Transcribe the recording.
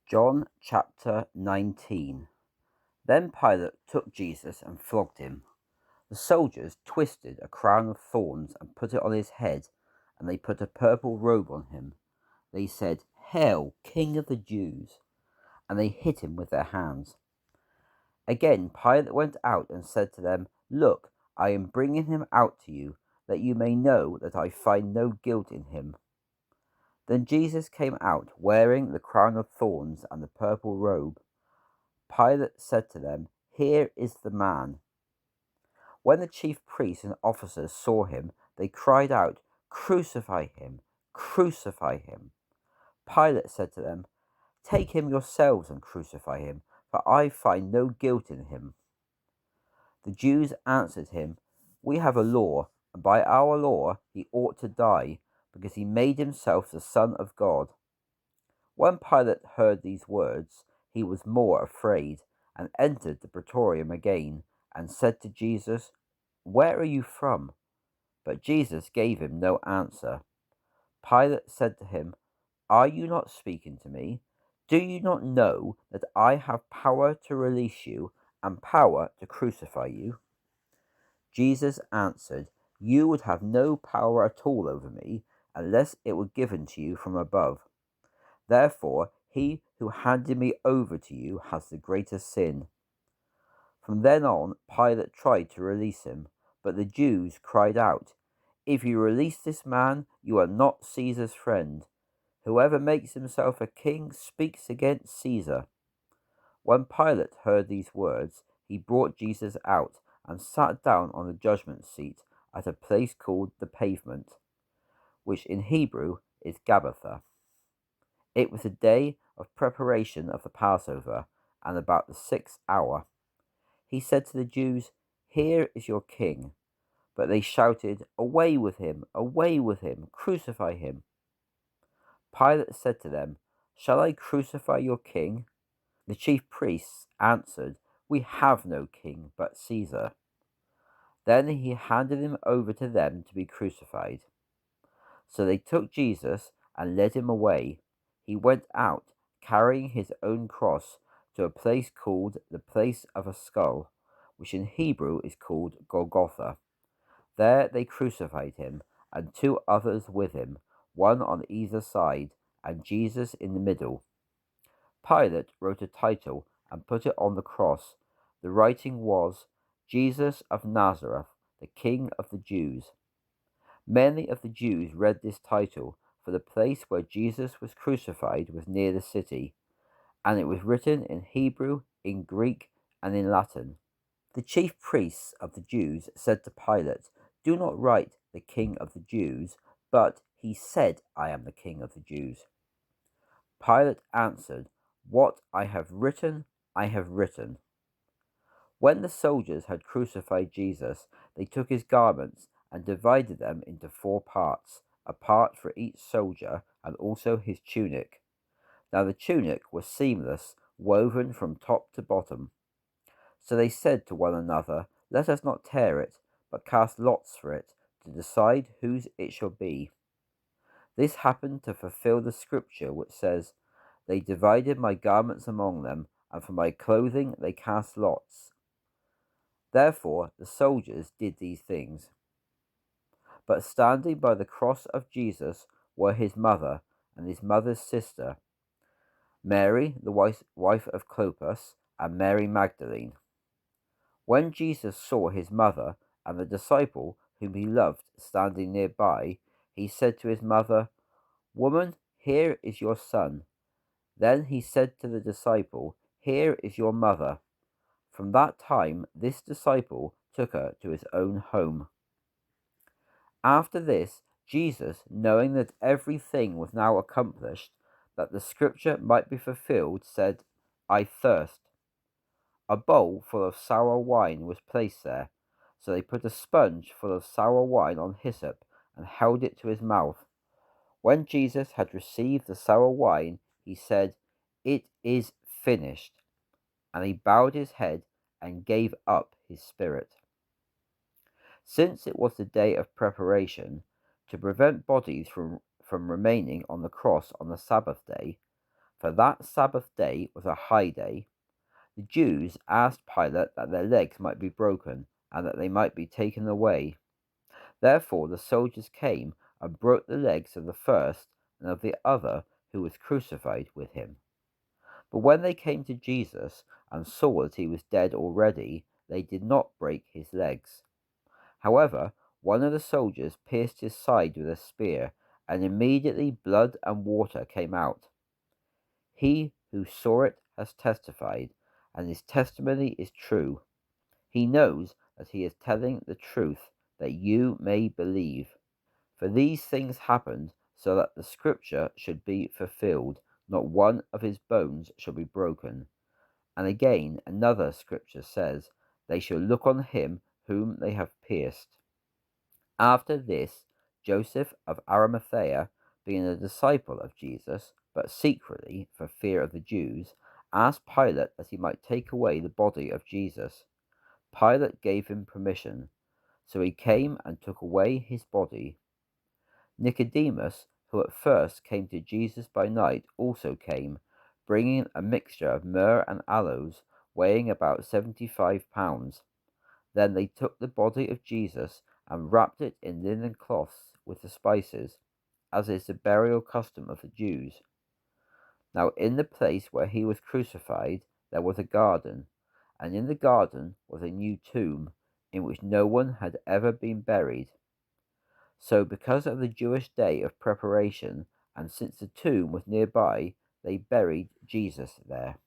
John chapter 19. Then Pilate took Jesus and flogged him. The soldiers twisted a crown of thorns and put it on his head, and they put a purple robe on him. They said, "Hail, King of the Jews!" and they hit him with their hands. Again Pilate went out and said to them, "Look, I am bringing him out to you, that you may know that I find no guilt in him." Then Jesus came out, wearing the crown of thorns and the purple robe. Pilate said to them, "Here is the man." When the chief priests and officers saw him, they cried out, "Crucify him! Crucify him!" Pilate said to them, "Take him yourselves and crucify him, for I find no guilt in him." The Jews answered him, "We have a law, and by our law he ought to die, because he made himself the Son of God." When Pilate heard these words, he was more afraid, and entered the praetorium again, and said to Jesus, "Where are you from?" But Jesus gave him no answer. Pilate said to him, "Are you not speaking to me? Do you not know that I have power to release you and power to crucify you?" Jesus answered, "You would have no power at all over me unless it were given to you from above. Therefore, he who handed me over to you has the greater sin." From then on, Pilate tried to release him, but the Jews cried out, "If you release this man, you are not Caesar's friend. Whoever makes himself a king speaks against Caesar." When Pilate heard these words, he brought Jesus out and sat down on the judgment seat at a place called the Pavement, which in Hebrew is Gabbatha. It was the day of preparation of the Passover, and about the 6th hour. He said to the Jews, "Here is your king." But they shouted, "Away with him! Away with him! Crucify him!" Pilate said to them, "Shall I crucify your king?" The chief priests answered, "We have no king but Caesar." Then he handed him over to them to be crucified. So they took Jesus and led him away. He went out, carrying his own cross, to a place called the Place of a Skull, which in Hebrew is called Golgotha. There they crucified him, and two others with him, one on either side, and Jesus in the middle. Pilate wrote a title and put it on the cross. The writing was, "Jesus of Nazareth, the King of the Jews." Many of the Jews read this title, for the place where Jesus was crucified was near the city, and it was written in Hebrew, in Greek, and in Latin. The chief priests of the Jews said to Pilate, "Do not write the King of the Jews, but he said, 'I am the King of the Jews.'" Pilate answered, "What I have written, I have written." When the soldiers had crucified Jesus, they took his garments and divided them into four parts, a part for each soldier, and also his tunic. Now the tunic was seamless, woven from top to bottom. So they said to one another, "Let us not tear it, but cast lots for it, to decide whose it shall be." This happened to fulfill the scripture which says, "They divided my garments among them, and for my clothing they cast lots." Therefore the soldiers did these things. But standing by the cross of Jesus were his mother and his mother's sister, Mary, the wife of Clopas, and Mary Magdalene. When Jesus saw his mother and the disciple whom he loved standing nearby, he said to his mother, "Woman, here is your son." Then he said to the disciple, "Here is your mother." From that time, this disciple took her to his own home. After this, Jesus, knowing that everything was now accomplished, that the scripture might be fulfilled, said, "I thirst." A bowl full of sour wine was placed there, so they put a sponge full of sour wine on hyssop and held it to his mouth. When Jesus had received the sour wine, he said, "It is finished." And he bowed his head and gave up his spirit. Since it was the day of preparation, to prevent bodies from remaining on the cross on the Sabbath day, for that Sabbath day was a high day. The Jews asked Pilate that their legs might be broken and that they might be taken away. Therefore the soldiers came and broke the legs of the first and of the other who was crucified with him. But when they came to Jesus and saw that he was dead already, they did not break his legs. However, one of the soldiers pierced his side with a spear, and immediately blood and water came out. He who saw it has testified, and his testimony is true. He knows that he is telling the truth, that you may believe. For these things happened so that the scripture should be fulfilled, not one of his bones shall be broken. And again another scripture says, they shall look on him whom they have pierced. After this, Joseph of Arimathea, being a disciple of Jesus, but secretly for fear of the Jews, asked Pilate that he might take away the body of Jesus. Pilate gave him permission, so he came and took away his body. Nicodemus, who at first came to Jesus by night, also came, bringing a mixture of myrrh and aloes, weighing about 75 pounds. Then they took the body of Jesus and wrapped it in linen cloths with the spices, as is the burial custom of the Jews. Now in the place where he was crucified there was a garden, and in the garden was a new tomb, in which no one had ever been buried. So because of the Jewish day of preparation, and since the tomb was nearby, they buried Jesus there.